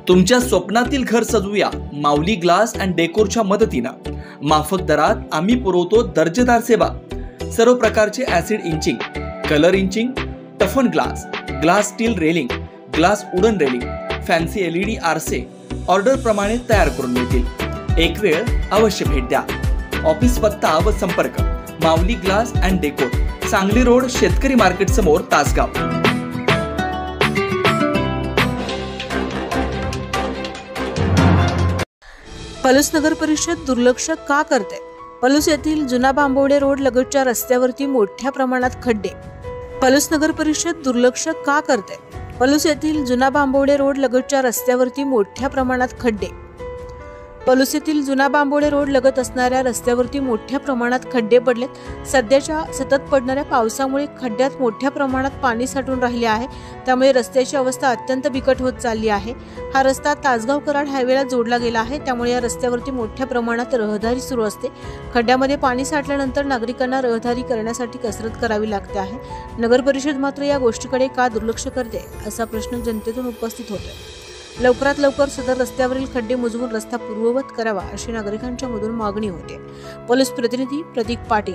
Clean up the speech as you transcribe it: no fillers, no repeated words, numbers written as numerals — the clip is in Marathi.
तुमच्या स्वप्नातील घर सजवूया माऊली ग्लास अँड डेकोरच्या मदतीनं। माफक दरात आम्ही पुरवतो दर्जेदार सेवा। सर्व प्रकारचे acid etching, colour etching, toughen glass, glass steel railing, glass wooden railing, fancy LED आरसे ऑर्डर प्रमाणे तयार करून मिळतील। एक वेळ अवश्य भेट द्या। ऑफिस पत्ता व संपर्क Mauli glass and decor, Sangli road, शेतकरी मार्केट समोर, तासगाव। पलूस नगर परिषद दुर्लक्ष का करते? पलूस येथील जुना बांबवडे रोड लगतच्या रस्त्यावरती मोठ्या प्रमाणात खड्डे। पलूस नगर परिषद दुर्लक्ष का करते? पलूस येथील जुना बांबवडे रोड लगतच्या रस्त्यावरती मोठ्या प्रमाणात खड्डे। पलूस येथील जुना बांबवडे रोड लगत असणाऱ्या रस्त्यावरती मोठ्या प्रमाणात खड्डे पडलेत। सध्याच्या सतत पडणाऱ्या पावसामुळे खड्ड्यात मोठ्या प्रमाणात पाणी साठून राहिले आहे, त्यामुळे रस्त्याची अवस्था अत्यंत बिकट होत चालली आहे। हा रस्ता तासगाव कराड हायवेला जोडला गेला आहे, त्यामुळे या रस्त्यावरती मोठ्या प्रमाणात रहदारी सुरू असते। खड्ड्यामध्ये पाणी साठल्यानंतर नागरिकांना रहदारी करण्यासाठी कसरत करावी लागते आहे। नगर परिषद मात्र या गोष्टीकडे का दुर्लक्ष करते असा प्रश्न जनतेतून उपस्थित होतोय। लवकरात लवकर सदर रस्त्यावरील खड्डे मुजवून रस्ता पूर्ववत करावा अशी नागरिकांच्या मधून मागणी होते। पोलीस प्रतिनिधी प्रतीक पाटील।